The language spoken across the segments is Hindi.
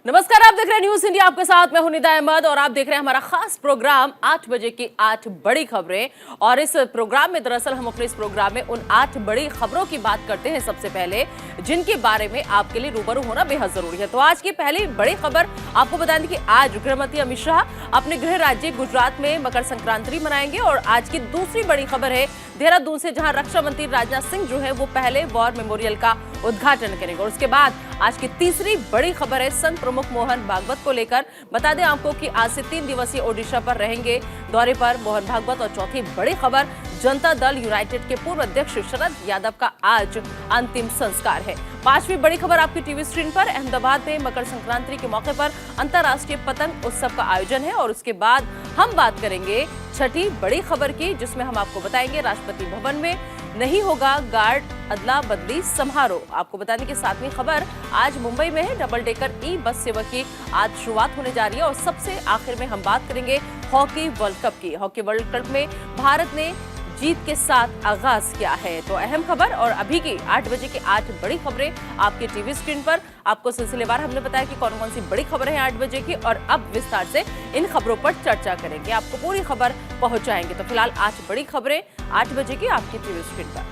नमस्कार, आप देख रहे हैं न्यूज इंडिया। आपके साथ मैं हूं निदा अहमद और आप देख रहे हैं हमारा खास प्रोग्राम 8 बजे की 8 बड़ी खबरें। और इस प्रोग्राम में दरअसल हम अपने इस प्रोग्राम में उन 8 बड़ी खबरों की बात करते हैं सबसे पहले, जिनके बारे में आपके लिए रूबरू होना बेहद जरूरी है। तो आज की पहली बड़ी खबर आपको बता दें कि आज गृहमंत्री अमित शाह अपने गृह राज्य गुजरात में मकर संक्रांति मनाएंगे। और आज की दूसरी बड़ी खबर है देहरादून से, जहां रक्षा मंत्री राजनाथ सिंह जो है वो पहले वॉर मेमोरियल का उद्घाटन करेंगे। और उसके बाद आज की तीसरी बड़ी खबर है संत प्रमुख मोहन भागवत को लेकर। बता दें आपको कि आज से 3 दिवसीय ओडिशा पर रहेंगे दौरे पर मोहन भागवत। और चौथी बड़ी खबर, जनता दल यूनाइटेड के पूर्व अध्यक्ष शरद यादव का आज अंतिम संस्कार है। पांचवी बड़ी खबर आपकी टीवी स्क्रीन पर, अहमदाबाद में मकर संक्रांति के मौके पर अंतर्राष्ट्रीय पतंग उत्सव का आयोजन है। और उसके बाद हम बात करेंगे छठी बड़ी खबर की, जिसमें हम आपको बताएंगे राष्ट्रपति भवन में नहीं होगा गार्ड अदला बदली समारोह। आपको बताने की 7वीं खबर आज मुंबई में है, डबल डेकर ई बस सेवा की आज शुरुआत होने जा रही है। और सबसे आखिर में हम बात करेंगे हॉकी वर्ल्ड कप की। हॉकी वर्ल्ड कप में भारत ने जीत के साथ आगाज किया है। तो अहम खबर और अभी की 8 बजे की 8 बड़ी खबरें आपके टीवी स्क्रीन पर। आपको सिलसिलेवार हमने बताया कि कौन कौन सी बड़ी खबरें हैं 8 बजे की, और अब विस्तार से इन खबरों पर चर्चा करेंगे, आपको पूरी खबर पहुंचाएंगे। तो फिलहाल 8 बड़ी खबरें 8 बजे की आपकी टीवी स्क्रीन पर।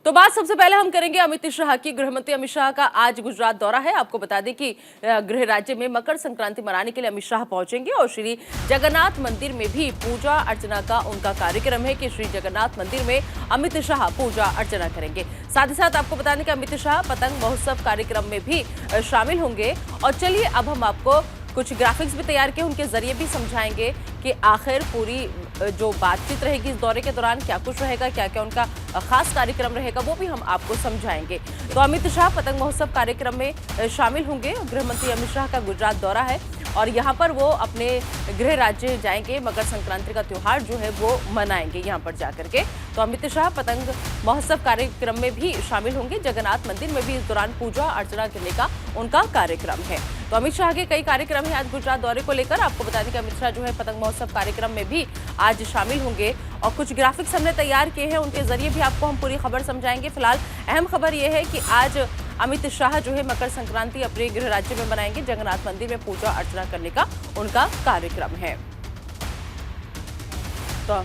तो बात सबसे पहले हम करेंगे अमित शाह की। गृहमंत्री अमित शाह का आज गुजरात दौरा है। आपको बता दें कि गृह राज्य में मकर संक्रांति मनाने के लिए अमित शाह पहुंचेंगे। और श्री जगन्नाथ मंदिर में भी पूजा अर्चना का उनका कार्यक्रम है कि श्री जगन्नाथ मंदिर में अमित शाह पूजा अर्चना करेंगे। साथ ही साथ आपको बता दें कि अमित शाह पतंग महोत्सव कार्यक्रम में भी शामिल होंगे। और चलिए अब हम आपको कुछ ग्राफिक्स भी तैयार किए, उनके जरिए भी समझाएंगे कि आखिर पूरी जो बातचीत रहेगी इस दौरे के दौरान क्या कुछ रहेगा, क्या क्या उनका खास कार्यक्रम रहेगा, वो भी हम आपको समझाएंगे। तो अमित शाह पतंग महोत्सव कार्यक्रम में शामिल होंगे। गृहमंत्री अमित शाह का गुजरात दौरा है और यहाँ पर वो अपने गृह राज्य जाएंगे, मकर संक्रांति का त्योहार जो है वो मनाएंगे यहाँ पर जाकर के। तो अमित शाह पतंग महोत्सव कार्यक्रम में भी शामिल होंगे। जगन्नाथ मंदिर में भी इस दौरान पूजा अर्चना करने का उनका कार्यक्रम है। तो अमित शाह के कई कार्यक्रम हैं आज गुजरात दौरे को लेकर। आपको बता दें कि अमित शाह जो है पतंग महोत्सव कार्यक्रम में भी आज शामिल होंगे। और कुछ ग्राफिक्स हमने तैयार किए हैं, उनके जरिए भी आपको हम पूरी खबर समझाएंगे। फिलहाल अहम खबर यह है कि आज अमित शाह जो है मकर संक्रांति अपने गृह राज्य में मनाएंगे। जगन्नाथ मंदिर में पूजा अर्चना करने का उनका कार्यक्रम है। तो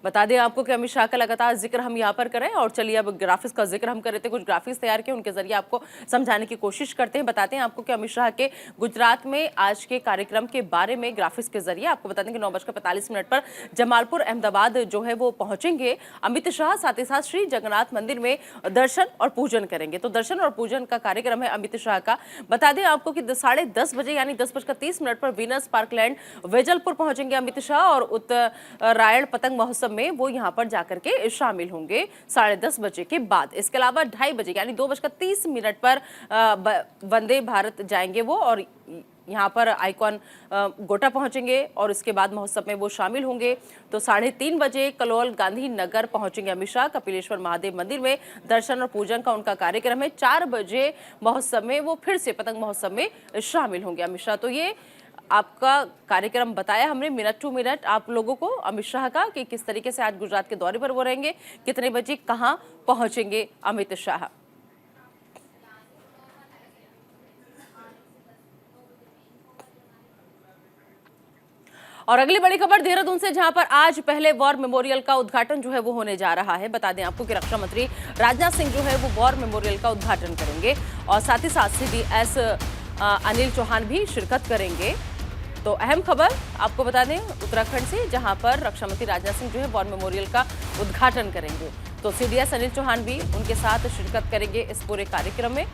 बता दें आपको कि अमित शाह का लगातार जिक्र हम यहाँ पर करें। और चलिए अब ग्राफिक्स का जिक्र हम कर रहे थे, कुछ ग्राफिक्स तैयार किए, उनके जरिए आपको समझाने की कोशिश करते हैं। बताते हैं आपको कि अमित शाह के गुजरात में आज के कार्यक्रम के बारे में ग्राफिक्स के जरिए। आपको बता दें कि 9:45 पर जमालपुर अहमदाबाद जो है वो पहुंचेंगे अमित शाह। साथ ही साथ श्री जगन्नाथ मंदिर में दर्शन और पूजन करेंगे। तो दर्शन और पूजन का कार्यक्रम है अमित शाह का। बता दें आपको कि 10:30 बजे यानी 10:30 पर वीनस पार्कलैंड वेजलपुर पहुंचेंगे अमित शाह। और उत्तरायण पतंग महोत्सव में वो यहां पर जाकर के शामिल होंगे 10:30 बजे के बाद। इसके अलावा 2:30 बजे यानी 2:30 पर वंदे भारत जाएंगे वो, और यहाँ पर आइकॉन गोटा पहुंचेंगे। और इसके बाद महोत्सव में वो शामिल होंगे। तो 3:30 बजे कलोल गांधी नगर पहुंचेंगे अमित शाह। कपिलेश्वर महादेव मंदिर में दर्शन और पूजन का उनका कार्यक्रम है। 4 बजे महोत्सव में वो फिर से पतंग महोत्सव में शामिल होंगे अमित शाह। तो ये आपका कार्यक्रम बताया हमने मिनट टू मिनट आप लोगों को अमित शाह का, कि किस तरीके से आज गुजरात के दौरे पर वो रहेंगे, कितने बजे कहां पहुंचेंगे अमित शाह। और अगली बड़ी खबर देहरादून से, जहां पर आज पहले वॉर मेमोरियल का उद्घाटन जो है वो होने जा रहा है। बता दें आपको कि रक्षा मंत्री राजनाथ सिंह जो है वो वॉर मेमोरियल का उद्घाटन करेंगे। और साथ ही साथ CDS अनिल चौहान भी शिरकत करेंगे। तो अहम खबर आपको बता दें उत्तराखंड से, जहां पर रक्षा मंत्री राजनाथ सिंह जो है वॉर मेमोरियल का उद्घाटन करेंगे। तो CDS अनिल चौहान भी उनके साथ शिरकत करेंगे इस पूरे कार्यक्रम में।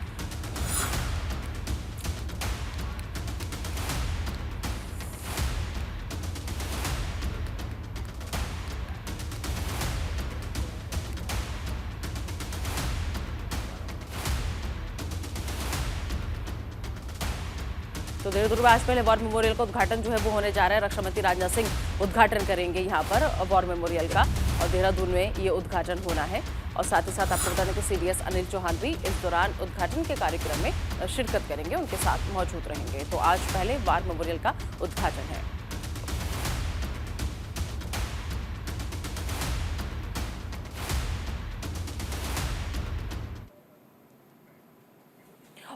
तो देहरादून में आज पहले वॉर मेमोरियल का उद्घाटन जो है वो होने जा रहा है। रक्षा मंत्री राजनाथ सिंह उद्घाटन करेंगे यहाँ पर वॉर मेमोरियल का, और देहरादून में ये उद्घाटन होना है। और साथ ही साथ आपको बता दें कि CDS अनिल चौहान भी इस दौरान उद्घाटन के कार्यक्रम में शिरकत करेंगे, उनके साथ मौजूद रहेंगे। तो आज पहले वॉर मेमोरियल का उद्घाटन है।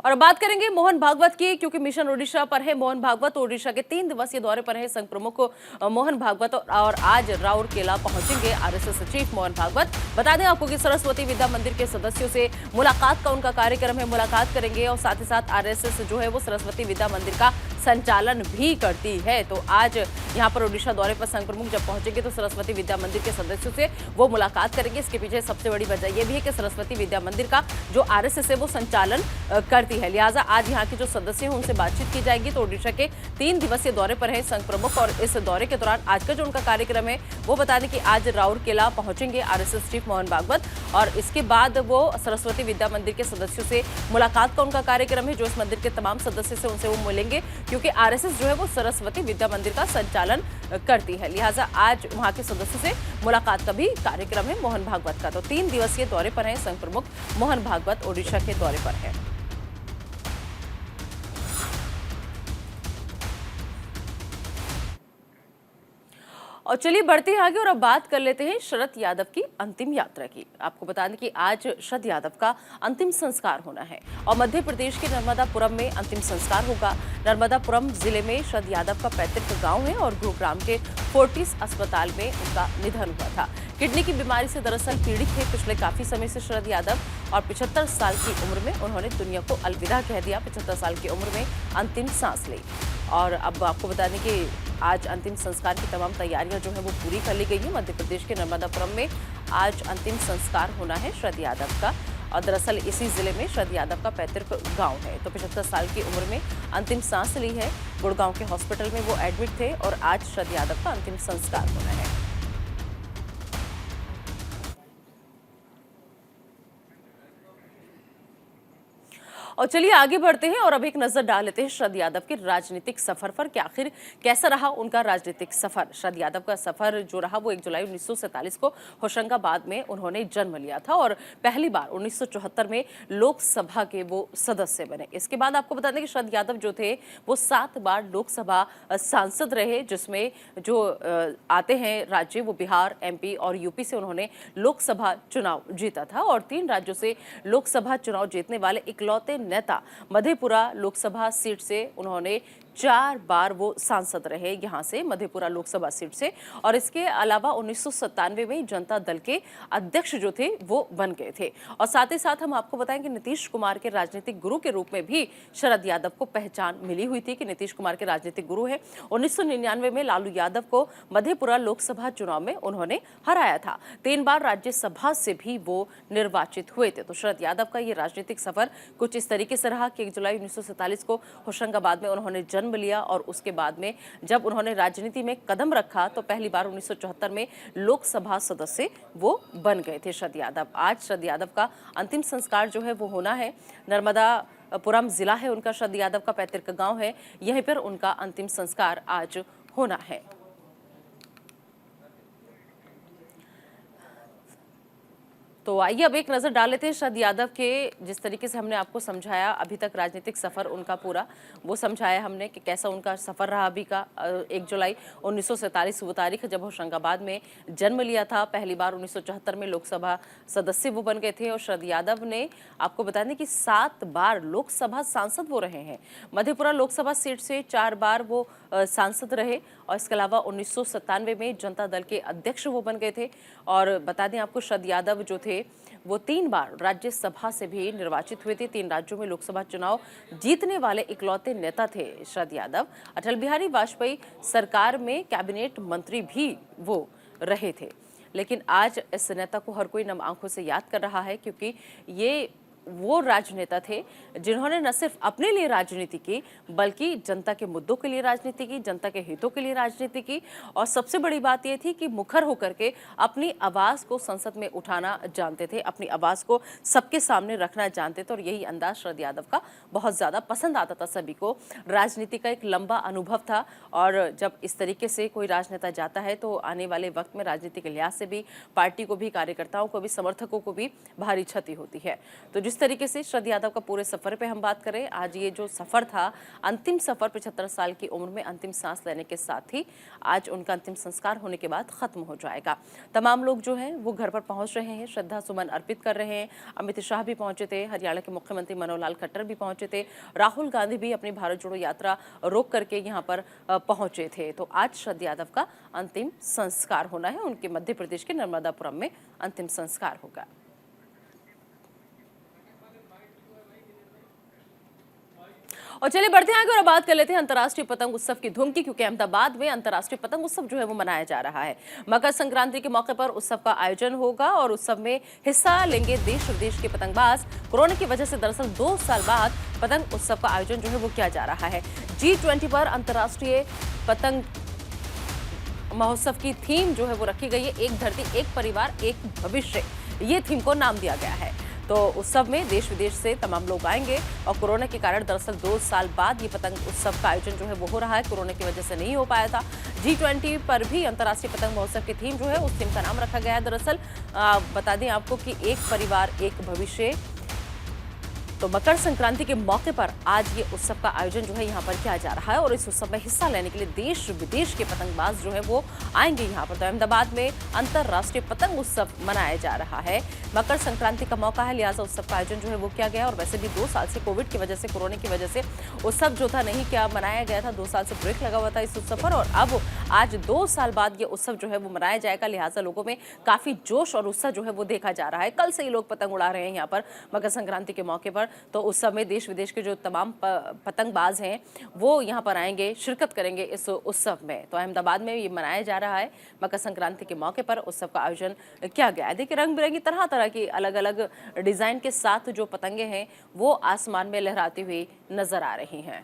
और बात करेंगे मोहन भागवत की, क्योंकि मिशन ओडिशा पर है मोहन भागवत। ओडिशा के 3 दिवसीय दौरे पर है संघ प्रमुख मोहन भागवत और आज राउरकेला पहुंचेंगे आरएसएस चीफ मोहन भागवत। बता दें आपको कि सरस्वती विद्या मंदिर के सदस्यों से मुलाकात का उनका कार्यक्रम है, मुलाकात करेंगे और साथ ही साथ आरएसएस जो है वो सरस्वती विद्या मंदिर का संचालन भी करती है। तो आज यहाँ पर ओडिशा दौरे पर संघ प्रमुख जब पहुंचेंगे तो सरस्वती विद्या मंदिर के सदस्यों से वो मुलाकात करेंगे। इसके पीछे सबसे बड़ी वजह यह भी है कि सरस्वती विद्या मंदिर का जो आरएसएस है वो संचालन करती है, लिहाजा आज यहाँ के जो सदस्य हैं उनसे बातचीत की जाएगी। तो ओडिशा के 3 दिवसीय दौरे पर है संघ प्रमुख और इस दौरे के दौरान आज का जो उनका कार्यक्रम है वो बता दें कि आज राउरकेला पहुंचेंगे आरएसएस चीफ मोहन भागवत और इसके बाद वो सरस्वती विद्या मंदिर के सदस्यों से मुलाकात का उनका कार्यक्रम है। जो इस मंदिर के तमाम सदस्य से उनसे वो मिलेंगे, क्योंकि आरएसएस जो है वो सरस्वती विद्या मंदिर का संचालन करती है, लिहाजा आज वहां के सदस्यों से मुलाकात का भी कार्यक्रम है मोहन भागवत का। तो 3 दिवसीय दौरे पर है संघ प्रमुख मोहन भागवत, ओडिशा के दौरे पर है। और चलिए बढ़ते हैं आगे और अब बात कर लेते हैं शरद यादव की अंतिम यात्रा की। आपको बता दें कि आज शरद यादव का अंतिम संस्कार होना है और मध्य प्रदेश के नर्मदापुरम में अंतिम संस्कार होगा। नर्मदापुरम जिले में शरद यादव का पैतृक गांव है और गुरुग्राम के फोर्टिस अस्पताल में उनका निधन हुआ था। किडनी की बीमारी से दरअसल पीड़ित थे पिछले काफी समय से शरद यादव और 75 साल की उम्र में उन्होंने दुनिया को अलविदा कह दिया। 75 साल की उम्र में अंतिम सांस ली और अब आपको बता दें कि आज अंतिम संस्कार की तमाम तैयारियां जो है वो पूरी कर ली गई है। मध्य प्रदेश के नर्मदापुरम में आज अंतिम संस्कार होना है शरद यादव का और दरअसल इसी जिले में शरद यादव का पैतृक गांव है। तो 75 साल की उम्र में अंतिम सांस ली है। गुड़गांव के हॉस्पिटल में वो एडमिट थे और आज शरद यादव का अंतिम संस्कार होना है। और चलिए आगे बढ़ते हैं और अब एक नजर डाल लेते हैं शरद यादव के राजनीतिक सफर पर कि आखिर कैसा रहा उनका राजनीतिक सफर। शरद यादव का सफर जो रहा वो 1 जुलाई 1947 को होशंगाबाद में उन्होंने जन्म लिया था और पहली बार 1974 में लोकसभा के वो सदस्य बने। इसके बाद आपको बता दें कि शरद यादव जो थे वो 7 बार लोकसभा सांसद रहे, जिसमें जो आते हैं राज्य वो बिहार, एमपी और यूपी से उन्होंने लोकसभा चुनाव जीता था और 3 राज्यों से लोकसभा चुनाव जीतने वाले इकलौते नेता मधेपुरा लोकसभा सीट से उन्होंने 4 बार वो सांसद रहे यहां से मधेपुरा लोकसभा सीट से। और इसके अलावा 1997 में जनता दल के अध्यक्ष जो थे वो बन गए थे। और साथ ही साथ हम आपको बताएं कि नीतीश कुमार के राजनीतिक गुरु के रूप में भी शरद यादव को पहचान मिली हुई थी कि नीतीश कुमार के राजनीतिक गुरु है। 1999 में लालू यादव को मधेपुरा लोकसभा चुनाव में उन्होंने हराया था। 3 बार राज्यसभा से भी वो निर्वाचित हुए थे। तो शरद यादव का ये राजनीतिक सफर कुछ इस तरीके से रहा कि 1 जुलाई 1947 को होशंगाबाद में उन्होंने जन्म लिया और उसके बाद में जब उन्होंने राजनीति में कदम रखा तो पहली बार 1974 में लोकसभा सदस्य वो बन गए थे शरद यादव। आज शरद यादव का अंतिम संस्कार जो है वो होना है। नर्मदापुरम जिला है उनका, शरद यादव का पैतृक गांव है, यहीं पर उनका अंतिम संस्कार आज होना है। तो आइए अब एक नजर डाल लेते हैं शरद यादव के, जिस तरीके से हमने आपको समझाया अभी तक राजनीतिक सफर उनका पूरा वो समझाया हमने कि कैसा उनका सफर रहा अभी का। 1 जुलाई 1947 वो तारीख जब होशंगाबाद में जन्म लिया था, पहली बार 1974 में लोकसभा सदस्य वो बन गए थे और शरद यादव ने आपको बता दें कि 7 बार लोकसभा सांसद वो रहे हैं। मधेपुरा लोकसभा सीट से 4 बार वो सांसद रहे और इसके अलावा 1997 में जनता दल के अध्यक्ष वो बन गए थे। और बता दें आपको शरद यादव जो थे वो 3 बार राज्यसभा से भी निर्वाचित हुए थे। 3 राज्यों में लोकसभा चुनाव जीतने वाले इकलौते नेता थे शरद यादव। अटल बिहारी वाजपेयी सरकार में कैबिनेट मंत्री भी वो रहे थे। लेकिन आज इस नेता को हर कोई नम आंखों से याद कर रहा है, क्योंकि ये वो राजनेता थे जिन्होंने न सिर्फ अपने लिए राजनीति की बल्कि जनता के मुद्दों के लिए राजनीति की, जनता के हितों के लिए राजनीति की। और सबसे बड़ी बात यह थी कि मुखर होकर के अपनी आवाज़ को संसद में उठाना जानते थे, अपनी आवाज़ को सबके सामने रखना जानते थे और यही अंदाज शरद यादव का बहुत ज़्यादा पसंद आता था सभी को। राजनीति का एक लंबा अनुभव था और जब इस तरीके से कोई राजनेता जाता है तो आने वाले वक्त में राजनीति के लिहाज से भी पार्टी को भी, कार्यकर्ताओं को भी, समर्थकों को भी भारी क्षति होती है। तो जिस जिस तरीके से शरद यादव का पूरे सफर पे हम बात करें, आज ये जो सफर था, अंतिम सफर 75 साल की उम्र में अंतिम सांस लेने के साथ ही आज उनका अंतिम संस्कार होने के बाद खत्म हो जाएगा। तमाम लोग जो हैं वो घर पर पहुंच रहे हैं, श्रद्धा सुमन अर्पित कर रहे हैं। अमित शाह भी पहुंचे थे, हरियाणा के मुख्यमंत्री मनोहर लाल खट्टर भी पहुंचे थे, राहुल गांधी भी अपनी भारत जोड़ो यात्रा रोक करके यहाँ पर पहुंचे थे। तो आज शरद यादव का अंतिम संस्कार होना है, उनके मध्य प्रदेश के नर्मदापुरम में अंतिम संस्कार होगा। और चलिए बढ़ते हैं आगे और बात कर लेते हैं अंतर्राष्ट्रीय पतंग उत्सव की धूम की, क्योंकि अहमदाबाद में अंतर्राष्ट्रीय पतंग उत्सव जो है वो मनाया जा रहा है। मकर संक्रांति के मौके पर उत्सव का आयोजन होगा और उत्सव में हिस्सा लेंगे देश विदेश के पतंगबाज। कोरोना की वजह से दरअसल 2 साल बाद पतंग उत्सव का आयोजन जो है वो किया जा रहा है। G20 पर अंतर्राष्ट्रीय पतंग महोत्सव की थीम जो है वो रखी गई है, एक धरती एक परिवार एक भविष्य, ये थीम को नाम दिया गया है। तो उत्सव में देश विदेश से तमाम लोग आएंगे और कोरोना के कारण दरअसल 2 साल बाद ये पतंग उत्सव का आयोजन जो है वो हो रहा है, कोरोना की वजह से नहीं हो पाया था। G20 पर भी अंतर्राष्ट्रीय पतंग महोत्सव की थीम जो है उस थीम का नाम रखा गया है। दरअसल बता दें आपको कि एक परिवार एक भविष्य। तो मकर संक्रांति के मौके पर आज ये उत्सव का आयोजन जो है यहाँ पर किया जा रहा है और इस उत्सव में हिस्सा लेने के लिए देश विदेश के पतंगबाज जो है वो आएंगे यहाँ पर। तो अहमदाबाद में अंतर्राष्ट्रीय पतंग उत्सव मनाया जा रहा है। मकर संक्रांति का मौका है, लिहाजा उत्सव का आयोजन जो है वो किया गया। और वैसे भी 2 साल से कोविड की वजह से, कोरोना की वजह से उत्सव जो था नहीं क्या मनाया गया था, 2 साल से ब्रेक लगा हुआ था इस उत्सव पर, और अब आज 2 साल बाद ये उत्सव जो है वो मनाया जाएगा। लिहाजा लोगों में काफी जोश और उत्साह जो है वो देखा जा रहा है। कल से ही लोग पतंग उड़ा रहे हैं यहाँ पर मकर संक्रांति के मौके पर। तो उस समय देश विदेश के जो तमाम पतंगबाज हैं वो यहाँ पर आएंगे, शिरकत करेंगे इस उत्सव में। तो अहमदाबाद में ये मनाया जा रहा है, मकर संक्रांति के मौके पर उत्सव का आयोजन किया गया है। देखिए रंग बिरंगी तरह तरह की अलग अलग डिजाइन के साथ जो पतंगे हैं वो आसमान में लहराती हुई नजर आ रही हैं।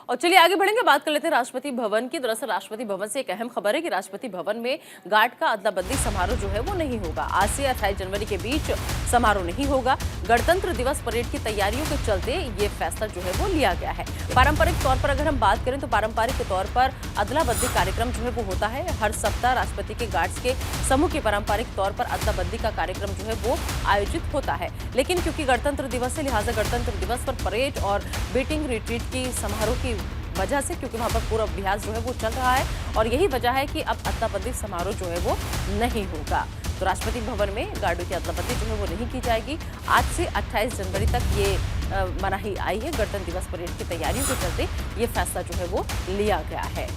और चलिए आगे बढ़ेंगे, बात कर लेते हैं राष्ट्रपति भवन की। दरअसल राष्ट्रपति भवन से एक अहम खबर है कि राष्ट्रपति भवन में गार्ड का अदला बदली समारोह जो है वो नहीं होगा। आज से 28 जनवरी के बीच समारोह नहीं होगा। गणतंत्र दिवस परेड की तैयारियों के चलते ये फैसला जो है वो लिया गया है। पारंपरिक तौर पर अगर हम बात करें तो पारंपरिक तौर पर अदला बदली कार्यक्रम जो है वो होता है। हर सप्ताह राष्ट्रपति के गार्ड्स के समूह के पारंपरिक तौर पर अदला बदली का कार्यक्रम जो है वो आयोजित होता है। लेकिन क्योंकि गणतंत्र दिवस है, लिहाजा गणतंत्र दिवस पर परेड और बीटिंग रिट्रीट की समारोह की वजह से, क्योंकि वहां पर पूरा अभ्यास जो है वो चल रहा है और यही वजह है कि अब अदला बदली समारोह जो है वो नहीं होगा। तो राष्ट्रपति भवन में गार्डों की अदला बदली जो है वो नहीं की जाएगी। आज से 28 जनवरी तक ये मनाही आई है। गणतंत्र दिवस परेड की तैयारियों के चलते ये फैसला जो है वो लिया गया है।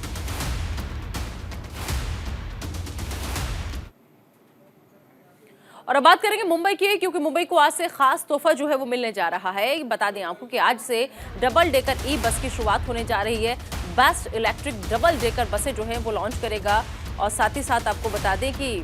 और अब बात करेंगे मुंबई की, क्योंकि मुंबई को आज से खास तोहफा जो है वो मिलने जा रहा है। बता दें आपको कि आज से डबल डेकर ई बस की शुरुआत होने जा रही है। बेस्ट इलेक्ट्रिक डबल डेकर बसें जो हैं वो लॉन्च करेगा और साथ ही साथ आपको बता दें कि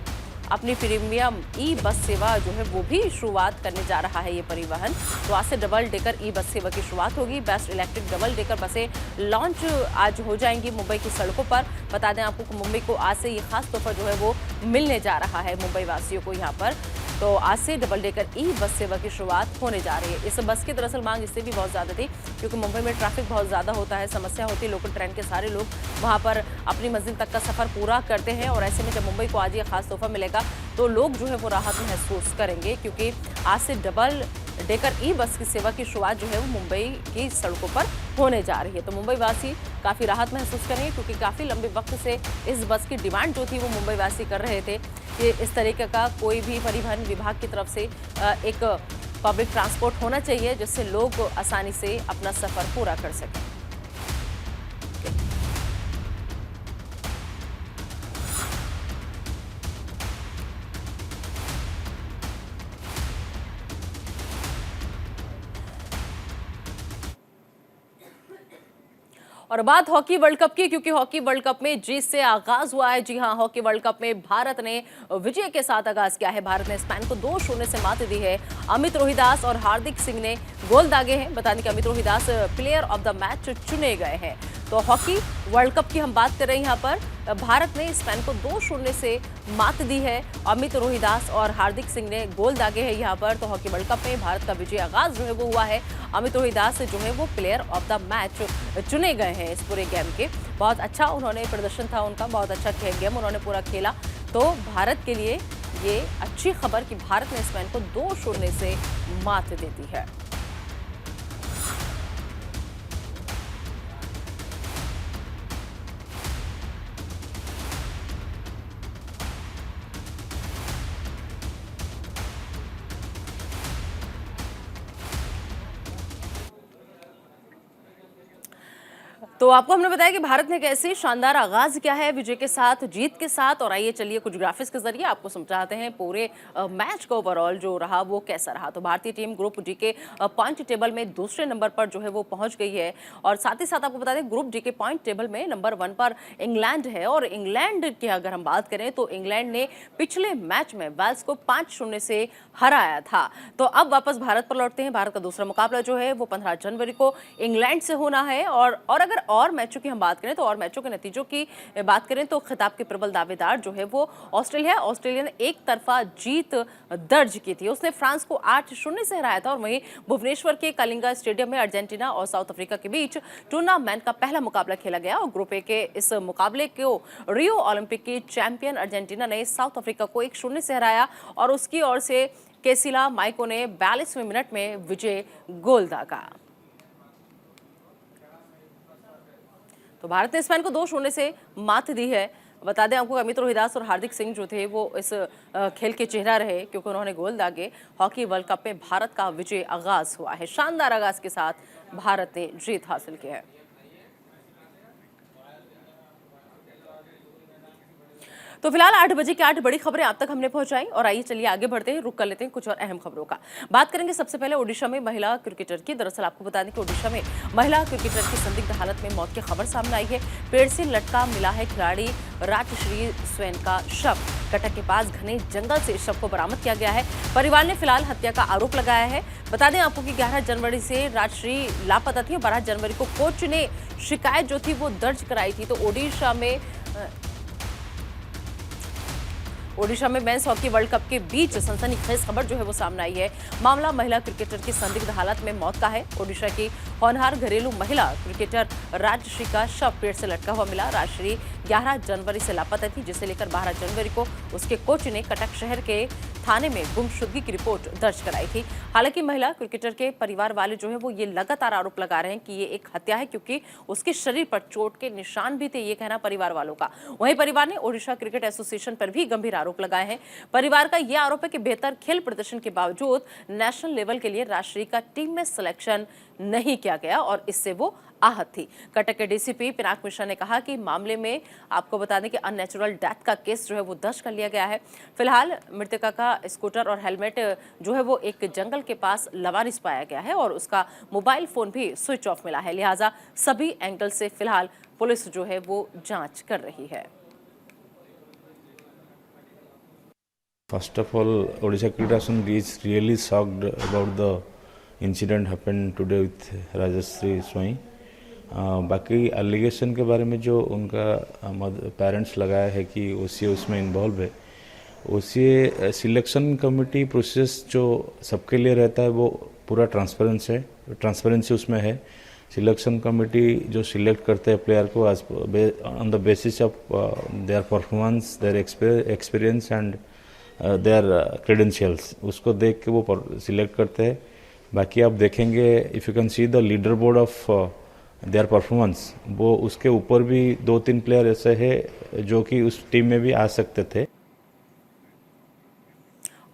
अपनी प्रीमियम ई बस सेवा जो है वो भी शुरुआत करने जा रहा है ये परिवहन। तो आज से डबल डेकर ई बस सेवा की शुरुआत होगी। बेस्ट इलेक्ट्रिक डबल डेकर बसें लॉन्च आज हो जाएंगी मुंबई की सड़कों पर। बता दें आपको कि मुंबई को आज से ये खास तोहफा जो है वो मिलने जा रहा है मुंबई वासियों को यहाँ पर। तो आज से डबल डेकर ई बस सेवा की शुरुआत होने जा रही है। इस बस की दरअसल मांग इससे भी बहुत ज़्यादा थी, क्योंकि मुंबई में ट्रैफिक बहुत ज़्यादा होता है, समस्या होती है। लोकल ट्रेन के सारे लोग वहां पर अपनी मंजिल तक का सफ़र पूरा करते हैं और ऐसे में जब मुंबई को आज ये खास तोहफा मिलेगा तो लोग जो है वो राहत महसूस करेंगे, क्योंकि आज से डबल डेकर ई बस की सेवा की शुरुआत जो है वो मुंबई की सड़कों पर होने जा रही है। तो मुंबई वासी काफ़ी राहत महसूस करेंगे, क्योंकि काफ़ी लंबे वक्त से इस बस की डिमांड जो थी वो मुंबई वासी कर रहे थे कि इस तरीके का कोई भी परिवहन विभाग की तरफ से एक पब्लिक ट्रांसपोर्ट होना चाहिए जिससे लोग आसानी से अपना सफ़र पूरा कर सकें। और बात हॉकी वर्ल्ड कप की, क्योंकि हॉकी वर्ल्ड कप में जीत से आगाज हुआ है। जी हां, हॉकी वर्ल्ड कप में भारत ने विजय के साथ आगाज किया है। भारत ने स्पेन को 2-0 से मात दी है। अमित रोहिदास और हार्दिक सिंह ने गोल दागे हैं। बता दें कि Amit Rohidas player of the match चुने गए हैं। तो हॉकी वर्ल्ड कप की हम बात कर रहे हैं। यहाँ पर भारत ने स्पेन को 2-0 से मात दी है। अमित रोहिदास और हार्दिक सिंह ने गोल दागे हैं यहाँ पर। तो हॉकी वर्ल्ड कप में भारत का विजय आगाज जो है वो हुआ है। अमित रोहिदास जो है वो प्लेयर ऑफ द मैच चुने गए हैं इस पूरे गेम के। बहुत अच्छा उन्होंने प्रदर्शन था उनका, बहुत अच्छा गेम उन्होंने पूरा खेला। तो भारत के लिए ये अच्छी खबर कि भारत ने स्पेन को 2-0 से मात दे दी है। तो आपको हमने बताया कि भारत ने कैसे शानदार आगाज किया है विजय के साथ, जीत के साथ। और आइए चलिए कुछ ग्राफिक्स के जरिए आपको समझाते हैं पूरे मैच का ओवरऑल जो रहा वो कैसा रहा। तो भारतीय टीम ग्रुप डी के पॉइंट टेबल में दूसरे नंबर पर जो है वो पहुंच गई है। और साथ ही साथ आपको बता दें ग्रुप डी के पॉइंट टेबल में नंबर 1 पर इंग्लैंड है। और इंग्लैंड की अगर हम बात करें तो इंग्लैंड ने पिछले मैच में वेल्स को 5-0 से हराया था। तो अब वापस भारत पर लौटते हैं। भारत का दूसरा मुकाबला जो है वो 15 जनवरी को इंग्लैंड से होना है। और अगर और मैचों की हम बात करें तो और मैचों के नतीजों की बात करें तो खिताब के प्रबल दावेदार जो है वो ऑस्ट्रेलिया ने एक तरफा जीत दर्ज की थी। उसने फ्रांस को 8-0 से हराया था। और वहीं भुवनेश्वर के कलिंगा स्टेडियम में अर्जेंटीना और साउथ अफ्रीका के बीच टूर्नामेंट का पहला मुकाबला खेला गया। और ग्रुप ए के इस मुकाबले को रियो ओलंपिक की चैंपियन अर्जेंटीना ने साउथ अफ्रीका को 1-0 से हराया। और उसकी ओर से केसिला माइको ने 42वें मिनट में विजय गोल दागा। तो भारत ने स्पेन को 2-0 से मात दी है। बता दें आपको अमित रोहिदास और हार्दिक सिंह जो थे वो इस खेल के चेहरा रहे क्योंकि उन्होंने गोल दागे। हॉकी वर्ल्ड कप में भारत का विजय आगाज हुआ है। शानदार आगाज के साथ भारत ने जीत हासिल की है। तो फिलहाल 8 बजे की 8 बड़ी खबरें आप तक हमने पहुंचाई। और आइए चलिए आगे बढ़ते हैं, रुक कर लेते हैं कुछ और अहम खबरों का। बात करेंगे सबसे पहले ओडिशा में महिला क्रिकेटर की। दरअसल आपको बता दें कि ओडिशा में महिला क्रिकेटर की संदिग्ध हालत में मौत की खबर सामने आई है। पेड़ से लटका मिला है खिलाड़ी राजश्री स्वयं का शव। कटक के पास घने जंगल से शव को बरामद किया गया है। परिवार ने फिलहाल हत्या का आरोप लगाया है। बता दें आपको कि 11 जनवरी से राजश्री लापता थी। 12 जनवरी को कोच ने शिकायत जो थी वो दर्ज कराई थी। तो ओडिशा में मेंस हॉकी वर्ल्ड कप के बीच सनसनीखेज खबर जो है वो सामने आई है। मामला महिला क्रिकेटर की संदिग्ध हालत में मौत का है। ओडिशा की होनहार घरेलू महिला क्रिकेटर राजश्री का शव पेड़ से लटका हुआ मिला। राजश्री 11 जनवरी से लापता थी, जिसे लेकर 12 जनवरी को उसके कोच ने कटक शहर के थाने में गुमशुदगी की रिपोर्ट दर्ज कराई थी। हालांकि महिला क्रिकेटर के परिवार वाले जो है वो ये लगातार आरोप लगा रहे हैं कि ये एक हत्या है क्योंकि उसके शरीर पर चोट के निशान भी थे, ये कहना परिवार वालों का। वहीं परिवार ने ओडिशा क्रिकेट एसोसिएशन पर भी गंभीर आरोप लगाए हैं। परिवार का यह आरोप है कि बेहतर खेल प्रदर्शन के बावजूद नेशनल लेवल के लिए राजश्री का टीम में सिलेक्शन नहीं किया गया और इससे वो आहत थी। कटक के डीसीपी पिनाक मिश्रा ने कहा कि मामले में आपको बता दें कि अननेचुरल डेथ का केस जो है वो दर्ज कर लिया गया है। फिलहाल मृतका का स्कूटर और हेलमेट जो है वो एक जंगल के पास लवारिस पाया गया है और उसका मोबाइल फोन भी स्विच ऑफ मिला है। लिहाजा सभी एंगल से फिलहाल पुलिस जो है वो जांच कर रही है। First of all, Odisha Cricket Association is really shocked about the incident happened today with Rajashri Swai. बाकी एलिगेशन के बारे में जो उनका पेरेंट्स लगाया है कि ओसीए उसमें इन्वॉल्व है, ओसीए सिलेक्शन कमेटी प्रोसेस जो सबके लिए रहता है वो पूरा ट्रांसपेरेंसी उसमें है। सिलेक्शन कमेटी जो सिलेक्ट करते हैं प्लेयर को on the basis of their performance, their experience and their credentials, उसको देख के वो सिलेक्ट करते हैं। बाकी आप देखेंगे if you can see the leader board of their performance, वो उसके ऊपर भी 2-3 प्लेयर ऐसे हैं जो कि उस टीम में भी आ सकते थे।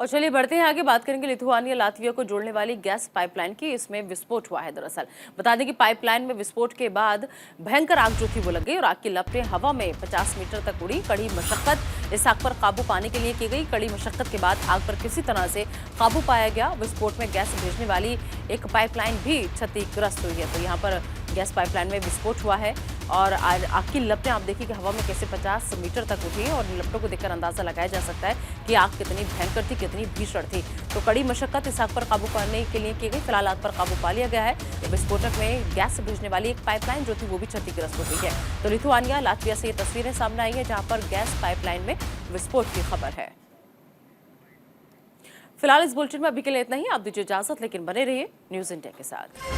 और चलिए बढ़ते हैं आगे, बात करेंगे लिथुआनिया लातविया को जोड़ने वाली गैस पाइपलाइन की। इसमें विस्फोट हुआ है। दरअसल बता दें कि पाइपलाइन में विस्फोट के बाद भयंकर आग जो थी वो लग गई और आग की लपटें हवा में 50 मीटर तक उड़ी। कड़ी मशक्कत इस आग पर काबू पाने के लिए की गई। कड़ी मशक्कत के बाद आग पर किसी तरह से काबू पाया गया। विस्फोट में गैस भेजने वाली एक पाइपलाइन भी क्षतिग्रस्त हुई है। तो यहाँ पर गैस पाइपलाइन में विस्फोट हुआ है। और आग की लपटें आप देखिए कि हवा में कैसे 50 मीटर तक उठी और लपटों को देखकर अंदाजा लगाया जा सकता है कि आग कितनी भयंकर थी, कितनी भीषण थी। तो कड़ी मशक्कत इस आग पर काबू पाने के लिए की गई। फिलहाल आग पर काबू पा लिया गया है। विस्फोटक में गैस भेजने वाली एक पाइपलाइन जो थी वो भी क्षतिग्रस्त हो गई है। तो लिथुआनिया, लातविया से ये तस्वीरें सामने आई है जहां पर गैस पाइपलाइन में विस्फोट की खबर है। फिलहाल इस बुलेटिन में अभी के लिए इतना ही। आप दीजिए इजाजत, लेकिन बने रहिए न्यूज़ इंडिया के साथ।